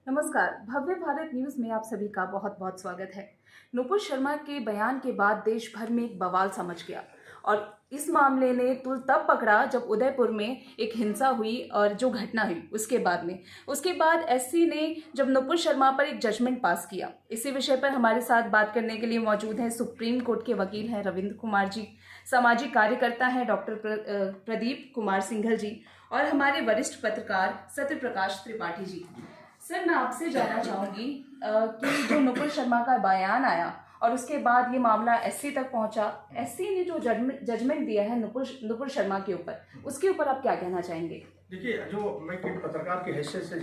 नमस्कार। भव्य भारत न्यूज में आप सभी का बहुत बहुत स्वागत है। नुपुर शर्मा के बयान के बाद देश भर में एक बवाल समझ गया और इस मामले ने तुल तब पकड़ा जब उदयपुर में एक हिंसा हुई और जो घटना हुई उसके बाद एससी ने जब नुपुर शर्मा पर एक जजमेंट पास किया। इसी विषय पर हमारे साथ बात करने के लिए मौजूद हैं सुप्रीम कोर्ट के वकील हैं रविंद्र कुमार जी, सामाजिक कार्यकर्ता हैं डॉक्टर प्रदीप कुमार सिंघल जी और हमारे वरिष्ठ पत्रकार सत्यप्रकाश त्रिपाठी जी। सर, मैं आपसे जानना चाहूंगी कि जो नुपुर शर्मा का बयान आया और उसके बाद ये मामला एससी तक पहुंचा, एससी ने जो जजमेंट दिया है नुपुर शर्मा के ऊपर, उसके ऊपर आप क्या कहना चाहेंगे? देखिए, जो मैं एक पत्रकार की हैसियत से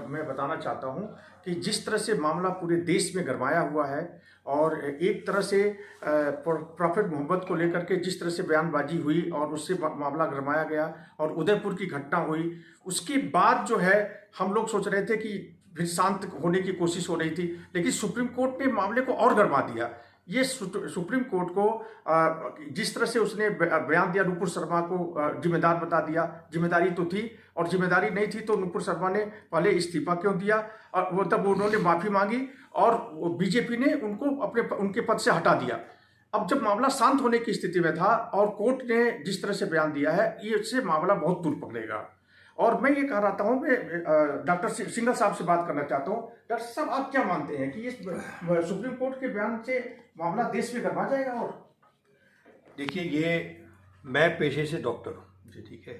मैं बताना चाहता हूं कि जिस तरह से मामला पूरे देश में गरमाया हुआ है और एक तरह से प्रॉफिट मोहम्मद को लेकर के जिस तरह से बयानबाजी हुई और उससे मामला गरमाया गया और उदयपुर की घटना हुई, उसके बाद जो है हम लोग सोच रहे थे कि फिर शांत होने की कोशिश हो रही थी, लेकिन सुप्रीम कोर्ट ने मामले को और गरमा दिया। ये सुप्रीम कोर्ट को जिस तरह से उसने बयान दिया, नुपुर शर्मा को जिम्मेदार बता दिया। जिम्मेदारी तो थी और जिम्मेदारी नहीं थी तो नुपुर शर्मा ने पहले इस्तीफा क्यों दिया और वो तब उन्होंने माफी मांगी और बीजेपी ने उनको उनके पद से हटा दिया। अब जब मामला शांत होने की स्थिति में था और कोर्ट ने जिस तरह से बयान दिया है, ये इससे मामला बहुत दूर पकड़ेगा। और मैं ये कह रहा हूँ, मैं डॉक्टर सिंघल साहब से बात करना चाहता हूँ। डॉक्टर साहब, आप क्या मानते हैं कि इस सुप्रीम कोर्ट के बयान से मामला देश में गरमा जाएगा? और देखिए, ये मैं पेशे से डॉक्टर हूँ जी, ठीक है,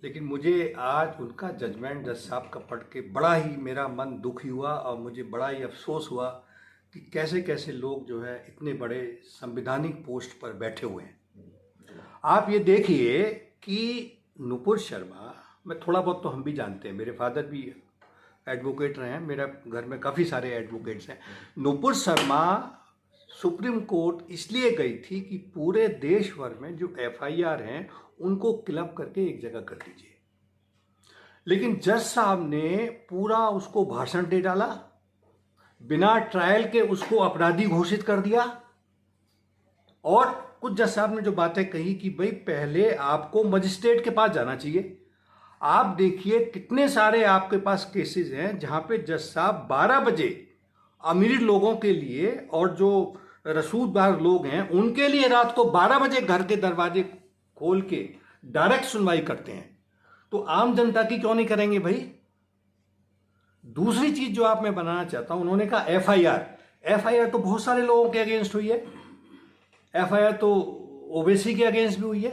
लेकिन मुझे आज उनका जजमेंट जज साहब का पढ़ के बड़ा ही मेरा मन दुखी हुआ और मुझे बड़ा ही अफसोस हुआ कि कैसे कैसे लोग जो है इतने बड़े संवैधानिक पोस्ट पर बैठे हुए हैं। आप ये देखिए कि नुपुर शर्मा, मैं थोड़ा बहुत तो हम भी जानते हैं, मेरे फादर भी एडवोकेट रहे हैं, मेरा घर में काफ़ी सारे एडवोकेट्स हैं। नुपुर शर्मा सुप्रीम कोर्ट इसलिए गई थी कि पूरे देश भर में जो एफआईआर हैं उनको क्लब करके एक जगह कर दीजिए, लेकिन जज साहब ने पूरा उसको भाषण दे डाला, बिना ट्रायल के उसको अपराधी घोषित कर दिया। और कुछ जज साहब ने जो बातें कही कि भाई पहले आपको मजिस्ट्रेट के पास जाना चाहिए। आप देखिए कितने सारे आपके पास केसेस हैं जहां पे जज साहब 12 बजे अमीर लोगों के लिए और जो रसूखदार लोग हैं उनके लिए रात को 12 बजे घर के दरवाजे खोल के डायरेक्ट सुनवाई करते हैं, तो आम जनता की क्यों नहीं करेंगे भाई? दूसरी चीज जो आप मैं बनाना चाहता हूं, उन्होंने कहा एफआईआर तो बहुत सारे लोगों के अगेंस्ट हुई है, एफआईआर तो ओवैसी के अगेंस्ट भी हुई है,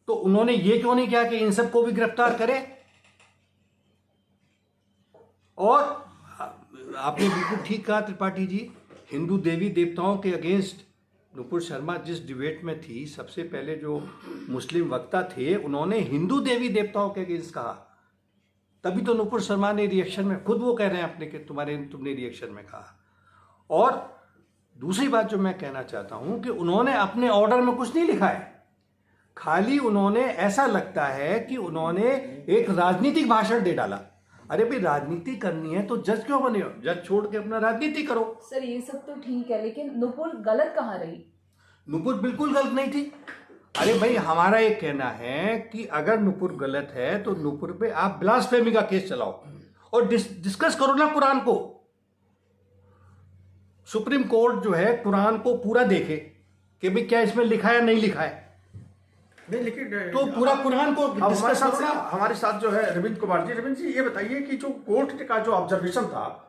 तो उन्होंने ये क्यों नहीं किया कि इन सबको भी गिरफ्तार करें? और आपने बिल्कुल ठीक कहा त्रिपाठी जी, हिंदू देवी देवताओं के अगेंस्ट नुपुर शर्मा जिस डिबेट में थी, सबसे पहले जो मुस्लिम वक्ता थे उन्होंने हिंदू देवी देवताओं के अगेंस्ट कहा, तभी तो नुपुर शर्मा ने रिएक्शन में, खुद वो कह रहे हैं अपने कि तुमने रिएक्शन में कहा। और दूसरी बात जो मैं कहना चाहता हूं कि उन्होंने अपने ऑर्डर में कुछ नहीं लिखा है, खाली उन्होंने, ऐसा लगता है कि उन्होंने एक राजनीतिक भाषण दे डाला। अरे भाई, राजनीति करनी है तो जज क्यों बने हो? जज छोड़ के अपना राजनीति करो। सर, ये सब तो ठीक है, लेकिन नुपुर गलत कहाँ रही? नुपुर बिल्कुल गलत नहीं थी। अरे भाई, हमारा ये कहना है कि अगर नुपुर गलत है तो नुपुर पे आप ब्लास्फेमी का केस चलाओ और डिस्कस करो ना कुरान को। सुप्रीम कोर्ट जो है कुरान को पूरा देखे कि भाई क्या इसमें लिखा है नहीं लिखा है, नहीं, लेकिन तो पूरा कुरान को डिस्कस करो ना। हमारे साथ जो है रविंद्र कुमार जी। रविंद्र जी, ये बताइए कि जो कोर्ट का जो ऑब्जर्वेशन था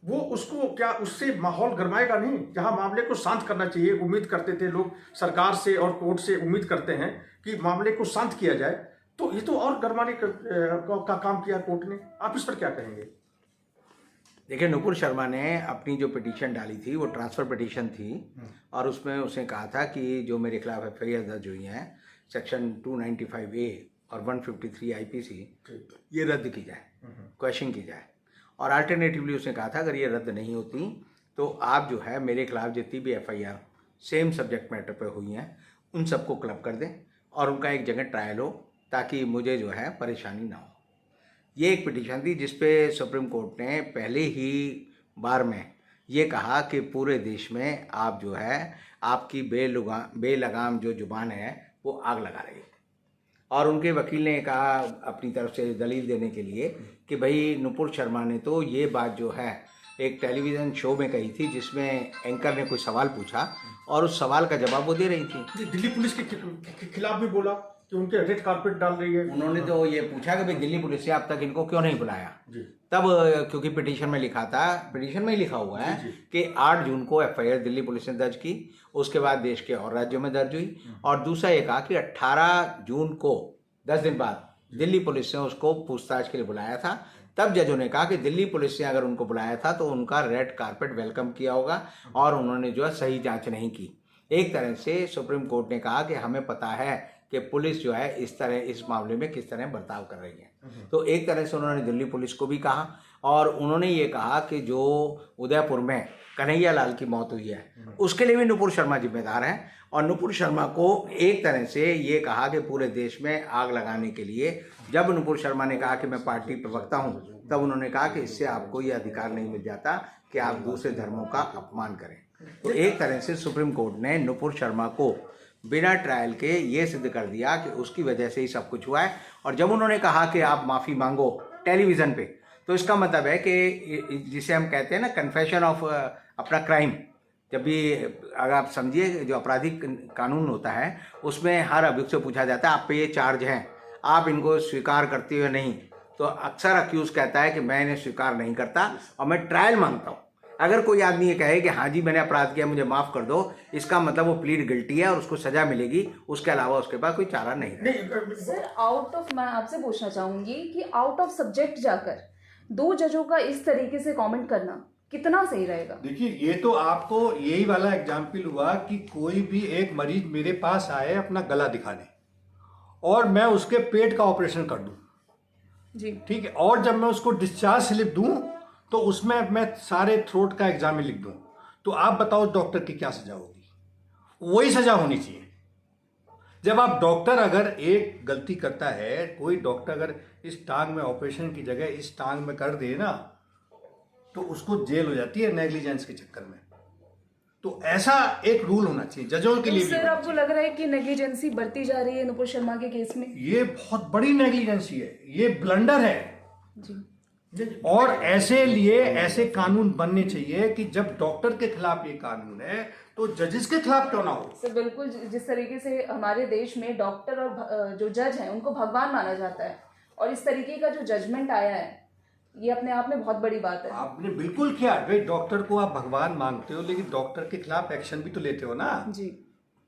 वो उसको क्या उससे माहौल गरमाएगा नहीं? जहां मामले को शांत करना चाहिए, उम्मीद करते थे लोग सरकार से और कोर्ट से उम्मीद करते हैं कि मामले को शांत किया जाए, तो ये तो और गरमाने का काम किया कोर्ट ने। आप इस पर क्या कहेंगे? देखिए, नुपुर शर्मा ने अपनी जो पिटीशन डाली थी वो ट्रांसफ़र पिटीशन थी और उसमें उसने कहा था कि जो मेरे खिलाफ एफआईआर दर्ज हुई हैं सेक्शन 295A और 153 आईपीसी, ये रद्द की जाए, क्वेश्चन की जाए। और अल्टरनेटिवली उसने कहा था अगर ये रद्द नहीं होती तो आप जो है मेरे खिलाफ जितनी भी एफआईआर सेम सब्जेक्ट मैटर पर हुई हैं उन सबको क्लब कर दें और उनका एक जगह ट्रायल हो, ताकि मुझे जो है परेशानी ना हो। ये एक पिटीशन थी जिसपे सुप्रीम कोर्ट ने पहले ही बार में ये कहा कि पूरे देश में आप जो है आपकी बेलगाम जो जुबान है वो आग लगा रही है। और उनके वकील ने कहा अपनी तरफ से दलील देने के लिए कि भाई नुपुर शर्मा ने तो ये बात जो है एक टेलीविज़न शो में कही थी, जिसमें एंकर ने कोई सवाल पूछा और उस सवाल का जवाब वो दे रही थी। दिल्ली पुलिस के खिलाफ भी बोला कि उनके रेड कारपेट डाल रही है। उन्होंने तो ये पूछा कि भाई दिल्ली पुलिस ने अब तक इनको क्यों नहीं बुलाया। तब क्योंकि पिटीशन में लिखा था, पिटीशन में ही लिखा हुआ है कि 8 जून को एफआईआर दिल्ली पुलिस ने दर्ज की, उसके बाद देश के और राज्यों में दर्ज हुई, और दूसरा ये कहा कि 18 जून को 10 दिन बाद दिल्ली पुलिस ने उसको पूछताछ के लिए बुलाया था। तब जजों ने कहा कि दिल्ली पुलिस ने अगर उनको बुलाया था तो उनका रेड कारपेट वेलकम किया होगा और उन्होंने जो है सही जांच नहीं की। एक तरह से सुप्रीम कोर्ट ने कहा कि हमें पता है कि पुलिस जो है इस मामले में किस तरह बर्ताव कर रही है। तो एक तरह से उन्होंने दिल्ली पुलिस को भी कहा और उन्होंने ये कहा कि जो उदयपुर में कन्हैया लाल की मौत हुई है उसके लिए भी नुपुर शर्मा जिम्मेदार हैं, और नुपुर शर्मा को एक तरह से ये कहा कि पूरे देश में आग लगाने के लिए, जब नुपुर शर्मा ने कहा कि मैं पार्टी प्रवक्ता हूँ, तब उन्होंने कहा कि इससे आपको ये अधिकार नहीं मिल जाता कि आप दूसरे धर्मों का अपमान करें। तो एक तरह से सुप्रीम कोर्ट ने नुपुर शर्मा को बिना ट्रायल के ये सिद्ध कर दिया कि उसकी वजह से ही सब कुछ हुआ है। और जब उन्होंने कहा कि आप माफ़ी मांगो टेलीविज़न पे, तो इसका मतलब है कि जिसे हम कहते हैं ना कन्फेशन ऑफ अपना क्राइम, जब भी अगर आप समझिए जो आपराधिक कानून होता है उसमें हर अभियुक्त से पूछा जाता है आप पे ये चार्ज हैं, आप इनको स्वीकार करते हो नहीं, तो अक्सर अक्यूज कहता है कि मैं इन्हें स्वीकार नहीं करता और मैं ट्रायल मांगता हूँ। अगर कोई आदमी ये कहे कि हाँ जी मैंने अपराध किया मुझे माफ़ कर दो, इसका मतलब वो प्लीड गिल्टी है और उसको सज़ा मिलेगी, उसके अलावा उसके पास कोई चारा नहीं है। सर मैं आपसे पूछना चाहूंगी कि आउट ऑफ सब्जेक्ट जाकर 2 जजों का इस तरीके से कमेंट करना कितना सही रहेगा? देखिए, ये तो आपको यही वाला एग्जाम्पल हुआ कि कोई भी एक मरीज मेरे पास आए अपना गला दिखाने और मैं उसके पेट का ऑपरेशन कर दूं जी, ठीक है, और जब मैं उसको डिस्चार्ज स्लिप दूं तो उसमें मैं सारे थ्रोट का एग्जाम लिख दूं, तो आप बताओ डॉक्टर की क्या सजा होगी? वही सजा होनी चाहिए। जब आप डॉक्टर अगर एक गलती करता है, कोई डॉक्टर अगर इस टांग में ऑपरेशन की जगह इस टांग में कर दे ना, तो उसको जेल हो जाती है नेग्लिजेंस के चक्कर में। तो ऐसा एक रूल होना चाहिए जजों के लिए भी। सर आपको लग रहा है कि नेग्लिजेंसी बढ़ती जा रही है नुपुर शर्मा के केस में? ये बहुत बड़ी नेग्लिजेंसी है, ये ब्लंडर है जी। और ऐसे कानून बनने चाहिए कि जब डॉक्टर के खिलाफ ये कानून है तो जजेस के खिलाफ क्यों ना हो। सर बिल्कुल, जिस तरीके से हमारे देश में डॉक्टर और जो जज हैं उनको भगवान माना जाता है, और इस तरीके का जो जजमेंट आया है ये अपने आप में बहुत बड़ी बात है। आपने बिल्कुल किया भाई, डॉक्टर को आप भगवान मानते हो लेकिन डॉक्टर के खिलाफ एक्शन भी तो लेते हो ना जी।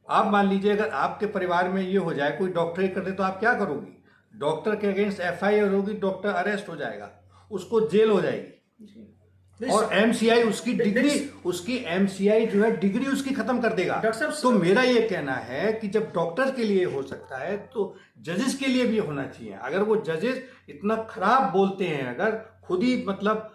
आप मान लीजिए अगर आपके परिवार में ये हो जाए, कोई डॉक्टर ही कर दे, तो आप क्या करोगी? डॉक्टर के अगेंस्ट एफआईआर होगी, डॉक्टर अरेस्ट हो जाएगा, उसको जेल हो जाएगी जी। और एमसीआई उसकी एमसीआई जो है डिग्री उसकी खत्म कर देगा। डॉक्टर साहब, तो मेरा ये कहना है कि जब डॉक्टर के लिए हो सकता है तो जजेस के लिए भी होना चाहिए। अगर वो जजेस इतना खराब बोलते हैं, अगर खुद ही मतलब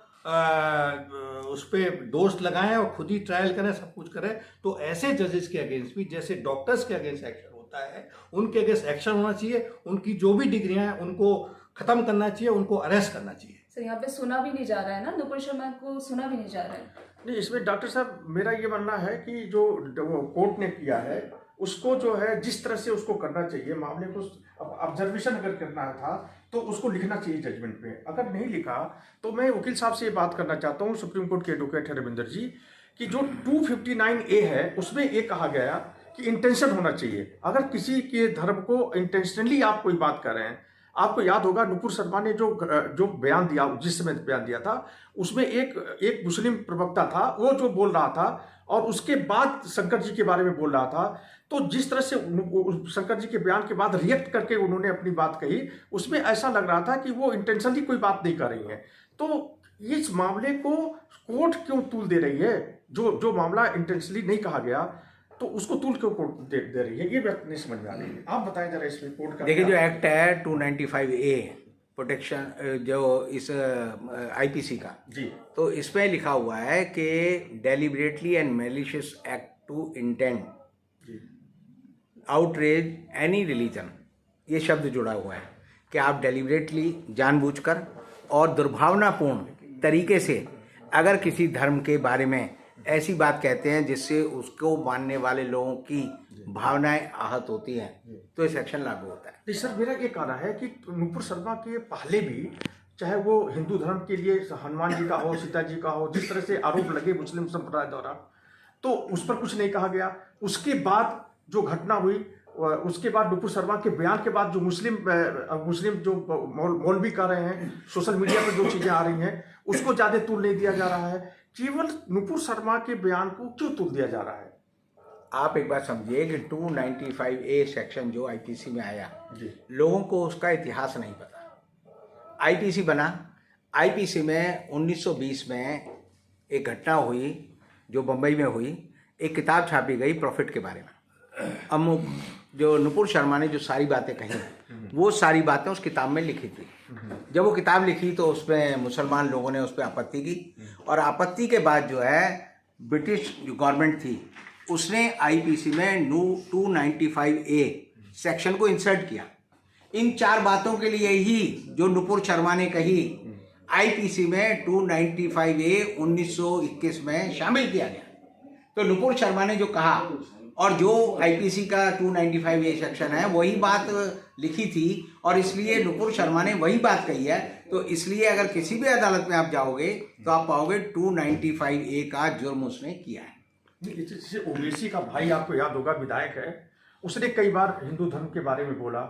उस पर दोष लगाएं और खुद ही ट्रायल करें, सब कुछ करें, तो ऐसे जजेस के अगेंस्ट भी जैसे डॉक्टर्स के अगेंस्ट एक्शन होता है उनके अगेंस्ट एक्शन होना चाहिए। उनकी जो भी डिग्रियां हैं उनको खत्म करना चाहिए, उनको अरेस्ट करना चाहिए। सर यहाँ पे सुना भी नहीं जा रहा है ना, नुपुर शर्मा को सुना भी नहीं जा रहा है। नहीं, इसमें डॉक्टर साहब मेरा ये मानना है कि जो वो कोर्ट ने किया है उसको जो है जिस तरह से उसको करना चाहिए, मामले को ऑब्जर्वेशन अगर करना था तो उसको लिखना चाहिए जजमेंट पे। अगर नहीं लिखा तो मैं वकील साहब से ये बात करना चाहता हूँ, सुप्रीम कोर्ट के एडवोकेट है रविंदर जी, कि जो 259A है उसमें ये कहा गया कि इंटेंशन होना चाहिए। अगर किसी के धर्म को इंटेंशनली आप कोई बात कर रहे हैं, आपको याद होगा नुपुर शर्मा ने जो बयान दिया, जिस समय बयान दिया था, उसमें एक मुस्लिम प्रवक्ता था, वो जो बोल रहा था और उसके बाद शंकर जी के बारे में बोल रहा था। तो जिस तरह से शंकर जी के बयान के बाद रिएक्ट करके उन्होंने अपनी बात कही, उसमें ऐसा लग रहा था कि वो इंटेंशनली कोई बात नहीं कर रही है। तो इस मामले को कोर्ट क्यों तूल दे रही है? जो मामला इंटेंशनली नहीं कहा गया तो उसको तूल क्यों कोर्ट दे रही है, ये बात नहीं समझ में आ रही है। आप बताएं जरा इसमें कोर्ट का। देखिए, जो एक्ट है 295A प्रोटेक्शन, जो इस आईपीसी का जी, तो इसमें लिखा हुआ है कि deliberately and malicious act to intend outrage any religion, ये शब्द जुड़ा हुआ है कि आप डेलिबरेटली जानबूझकर और दुर्भावनापूर्ण तरीके से अगर किसी धर्म के बारे में ऐसी बात कहते हैं जिससे उसको मानने वाले लोगों की भावनाएं आहत होती हैं, तो ये सेक्शन लागू होता है। सर मेरा ये कहना है कि नुपुर शर्मा के पहले भी चाहे वो हिंदू धर्म के लिए हनुमान जी का हो, सीता जी का हो, जिस तरह से आरोप लगे मुस्लिम संप्रदाय द्वारा, तो उस पर कुछ नहीं कहा गया। उसके बाद जो घटना हुई, उसके बाद नुपुर शर्मा के बयान के बाद जो मुस्लिम जो मौलवी कर रहे हैं, सोशल मीडिया पर जो चीज़ें आ रही हैं, उसको ज़्यादा तूल नहीं दिया जा रहा है। केवल नुपुर शर्मा के बयान को क्यों तूल दिया जा रहा है? आप एक बात समझिए कि 295A सेक्शन जो आईपीसी में आया, जी, लोगों को उसका इतिहास नहीं पता। आईपीसी बना, आईपीसी में 1920 में एक घटना हुई जो बम्बई में हुई, एक किताब छापी गई प्रॉफिट के बारे में। अमुक जो नुपुर शर्मा ने जो सारी बातें कही, वो सारी बातें उस किताब में लिखी थी। जब वो किताब लिखी तो उसमें मुसलमान लोगों ने उस पर आपत्ति की, और आपत्ति के बाद जो है ब्रिटिश जो गवर्नमेंट थी उसने आईपीसी में 295A सेक्शन को इंसर्ट किया। इन 4 बातों के लिए ही जो नुपुर शर्मा ने कही आईपीसी में 295A 1921 में शामिल किया गया। तो नुपुर शर्मा ने जो कहा और जो आईपीसी का 295A सेक्शन है वही बात लिखी थी, और इसलिए नुपुर शर्मा ने वही बात कही है। तो इसलिए अगर किसी भी अदालत में आप जाओगे तो आप पाओगे 295A का जुर्म उसने किया है। जैसे ओवैसी का भाई आपको याद होगा, विधायक है, उसने कई बार हिंदू धर्म के बारे में बोला,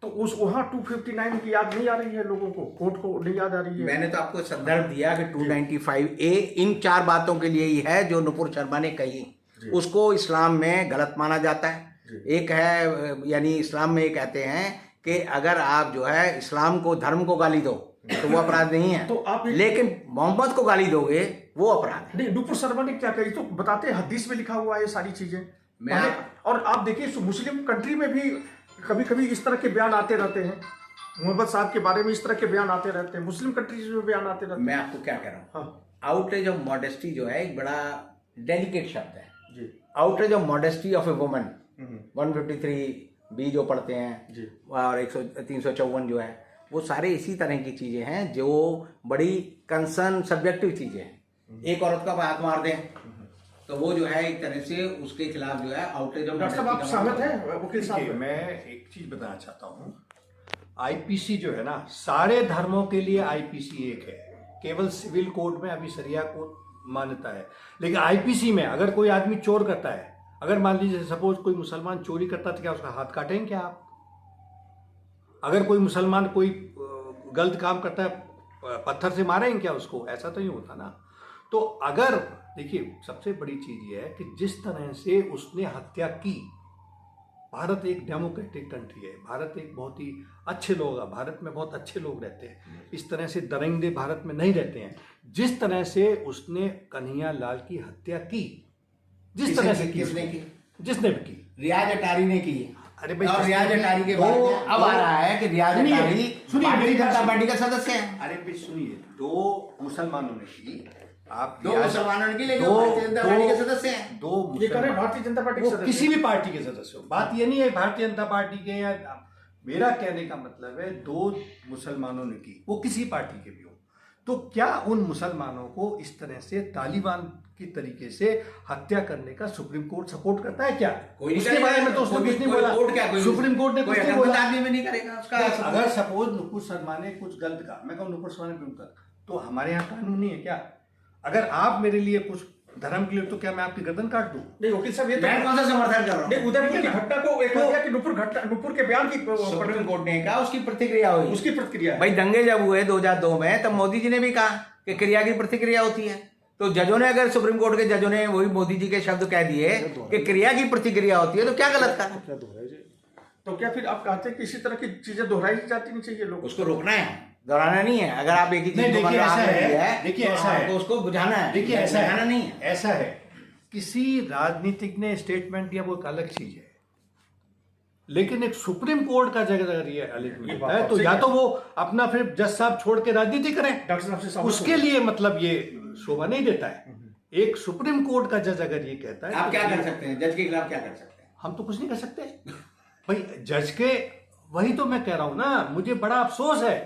तो उस वहाँ 259 की याद नहीं आ रही है लोगों को, कोर्ट को नहीं याद आ रही है। मैंने तो आपको संदर्भ दिया कि 295A इन 4 बातों के लिए ही है जो नुपुर शर्मा ने कही। उसको इस्लाम में गलत माना जाता है। एक है, यानी इस्लाम में ये कहते हैं कि अगर आप जो है इस्लाम को, धर्म को गाली दो तो वो अपराध नहीं है, तो आप लेकिन मोहम्मद को गाली दोगे वो अपराध है। नहीं, नुपुर शर्मा ने क्या कही तो बताते हैं, हदीस में लिखा हुआ है ये सारी चीजें। और आप देखिए मुस्लिम कंट्री में भी कभी कभी इस तरह के बयान आते रहते हैं, मोहम्मद साहब के बारे में इस तरह के बयान आते रहते हैं, मुस्लिम कंट्रीज में बयान आते रहते हैं। मैं आपको क्या कह रहा हूँ, हाँ आउटरेज ऑफ मॉडेस्टी जो है एक बड़ा डेलिकेट शब्द है जी। Outrage of modesty of a woman 153B जो पढ़ते हैं जी। और 354 जो है, वो सारे इसी तरह की चीजें हैं जो बड़ी कंसर्न सब्जेक्टिव चीजें हैं। एक औरत का हाथ मार दें तो वो जो है एक तरह से उसके खिलाफ जो है आउटरेज ऑफ डॉक्टर साहब आप सहमत हैं वकील साहब? देखिए, मैं एक चीज बताना चाहता हूँ। आईपीसी जो है ना, सारे धर्मों के लिए आईपीसी एक है। केवल सिविल कोड में अभी शरिया कोड मान्यता है, लेकिन आईपीसी में अगर कोई आदमी चोर करता है, अगर मान लीजिए सपोज कोई मुसलमान चोरी करता है, तो क्या उसका हाथ काटेंगे क्या आप? अगर कोई मुसलमान कोई गलत काम करता है, पत्थर से मारेंगे क्या उसको? ऐसा तो नहीं होता ना। तो अगर देखिए, सबसे बड़ी चीज ये है कि जिस तरह से उसने हत्या की, भारत एक डेमोक्रेटिक कंट्री है, भारत एक बहुत ही अच्छे लोग हैं, भारत में बहुत अच्छे लोग रहते हैं, इस तरह से दरिंदे भारत में नहीं रहते हैं। जिस तरह से उसने कन्हैया लाल की हत्या की, जिस तरह से किसने की? जिसने भी की, रियाज अटारी ने की। अरे भाई, और रियाज अटारी के बारे में अब आ रहा है कि रियाज अटारी भारतीय जनता पार्टी का सदस्य है। अरे भाई सुनिए, 2 मुसलमानों ने की, आप 2 मुसलमानों ने की, लेकिन भारतीय जनता पार्टी के सदस्य हैं। 2 ये करें भारतीय जनता पार्टी के वो सदस्य, किसी भी पार्टी के सदस्य हो, बात ये नहीं है भारतीय जनता पार्टी के, या मेरा कहने का मतलब है 2 मुसलमानों ने की, वो किसी पार्टी के भी हो, तो क्या उन मुसलमानों को इस तरह से तालिबान की तरीके से हत्या करने का सुप्रीम कोर्ट सपोर्ट करता है क्या? कोई उसके बारे में तो उसने कुछ नहीं बोला। सुप्रीम कोर्ट ने कुछ नहीं बोला। आदमी में नहीं करेगा उसका। अगर सपोज नुपुर शर्मा ने कुछ गलत कहा, मैं कहूँ नुपुर शर्मा ने क्यों कहा, तो हमारे यहाँ कानून नहीं है क्या? अगर आप मेरे लिए कुछ धर्म के लिए, तो क्या मैं आपकी गर्दन काट दूं? नहीं वकील साहब, ये तो मैं कौन सा समर्थन कर रहा हूँ? उदयपुर की घटना को एक कि नुपुर के बयान की सुप्रीम कोर्ट ने कहा, उसकी प्रतिक्रिया हुई, उसकी प्रतिक्रिया है। भाई दंगे जब हुए 2002 में, तब मोदी जी ने भी कहा कि क्रिया की प्रतिक्रिया होती है। तो जजों ने, अगर सुप्रीम कोर्ट के जजों ने वही मोदी जी के शब्द कह दिए कि क्रिया की प्रतिक्रिया होती है, तो क्या गलत कहा? तो क्या फिर आप कहते हैं कि इसी तरह की चीजें दोहराई जाती नहीं चाहिए? लोग उसको रोकना है, दोहराना नहीं है। अगर आप एक ही चीज को देखिए ऐसा है, देखिए तो ऐसा है, आपको उसको बुझाना है, देखिए ऐसा बुझाना है, नहीं है। ऐसा है, किसी राजनीतिक ने स्टेटमेंट दिया, वो एक अलग चीज है, लेकिन एक सुप्रीम कोर्ट का जगह ये अलग है, तो या तो वो अपना फिर जज साहब छोड़ के राजनीति करें, डॉक्टर साहब से उसके लिए मतलब ये शोभा नहीं देता है। एक सुप्रीम कोर्ट का जज अगर ये कहता है, आप क्या कर सकते हैं? जज के खिलाफ क्या कर सकते हैं? हम तो कुछ नहीं कर सकते भाई। जज के, वही तो मैं कह रहा हूं ना, मुझे बड़ा अफसोस है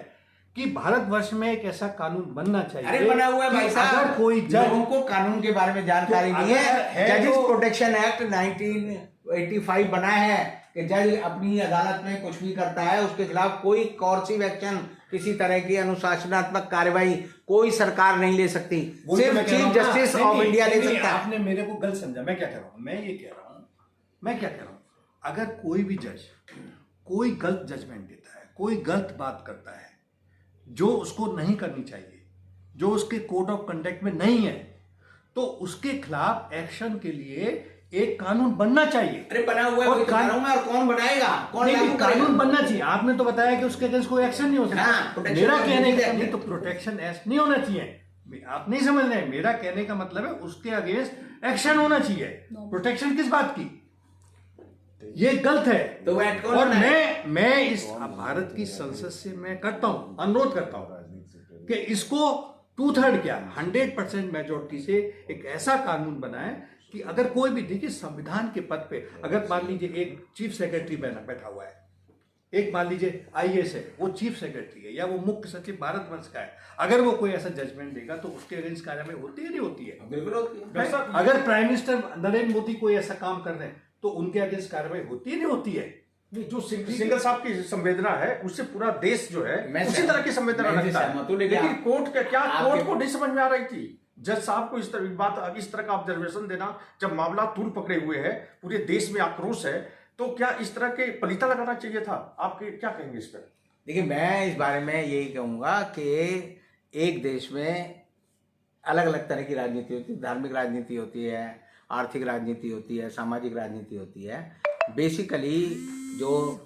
कि भारतवर्ष में एक ऐसा कानून बनना चाहिए। अरे बना हुआ है भाई साहब, अगर कोई लोगों को कानून के बारे में जानकारी नहीं है। जजेस प्रोटेक्शन एक्ट 1985 बना है कि जज अपनी अदालत में कुछ भी करता है, उसके खिलाफ कोई कोर्सिव एक्शन किसी तरह की अनुशासनात्मक कार्रवाई कोई सरकार नहीं ले सकती, वही तो सिर्फ मैं कह रहा चीफ हूं ना। जस्टिस नहीं, ऑफ नहीं, इंडिया ले नहीं, सकता है। आपने मेरे को गलत समझा। मैं क्या कह रहा हूँ, मैं क्या कह रहा हूँ, अगर कोई भी जज कोई गलत जजमेंट देता है, कोई गलत बात करता है जो उसको नहीं करनी चाहिए, जो उसके कोड ऑफ कंडक्ट में नहीं है, तो उसके खिलाफ एक्शन के लिए एक कानून बनना चाहिए। अरे बना हुआ है, और वही तो कह रहा हूं मैं, और कौन बनाएगा, कौन नहीं, लागू नहीं, करेगा? कानून बनना चाहिए। आपने तो बताया कि उसके अगेंस्ट कोई एक्शन नहीं हो सकता। हाँ, protection मेरा order कहने नहीं का देंगे। नहीं, तो प्रोटेक्शन एक्ट नहीं होना चाहिए। आप नहीं समझ रहे हैं, मेरा कहने का मतलब है उसके अगेंस्ट एक्शन होना चाहिए। प्रोटेक्शन किस बात की? ये गलत है। तो वो एक्ट कौन और बनाए? मैं इस भारत की संसद से मैं करता हूं, अनुरोध करता हूं कि इसको 2/3 क्या 100% मेजोरिटी से एक ऐसा कानून बनाए कि अगर कोई भी, देखिए संविधान के पद पे अगर मान लीजिए एक चीफ सेक्रेटरी बैठा हुआ है, एक मान लीजिए आईएएस है, वो चीफ सेक्रेटरी है, या वो मुख्य सचिव भारत वर्ष का है, अगर वो कोई ऐसा जजमेंट देगा तो उसके अगेंस्ट कार्रवाई होती है नहीं होती है? बिल्कुल होती है। अगर प्राइम मिनिस्टर नरेंद्र मोदी कोई ऐसा काम कर रहे हैं तो उनके अगेंस्ट कार्रवाई होती है नहीं होती है? नहीं, जो सिंगल साहब की संवेदना है उससे पूरा देश जो है मैं उसी तरह की संवेदना मैं रखता सहमत हूं, है। लेकिन आप- कोर्ट का क्या, आपके- कोर्ट को नहीं समझ में आ रही थी जज साहब को इस तरह का ऑब्जर्वेशन देना, जब मामला तूल पकड़े हुए है, पूरे देश में आक्रोश है, तो क्या इस तरह के पलीता लगाना चाहिए था? आपके क्या कहेंगे इस पर? देखिए, मैं इस बारे में यही कहूंगा कि एक देश में अलग अलग तरह की राजनीति होती है, धार्मिक राजनीति होती है, आर्थिक राजनीति होती है, सामाजिक राजनीति होती है। बेसिकली जो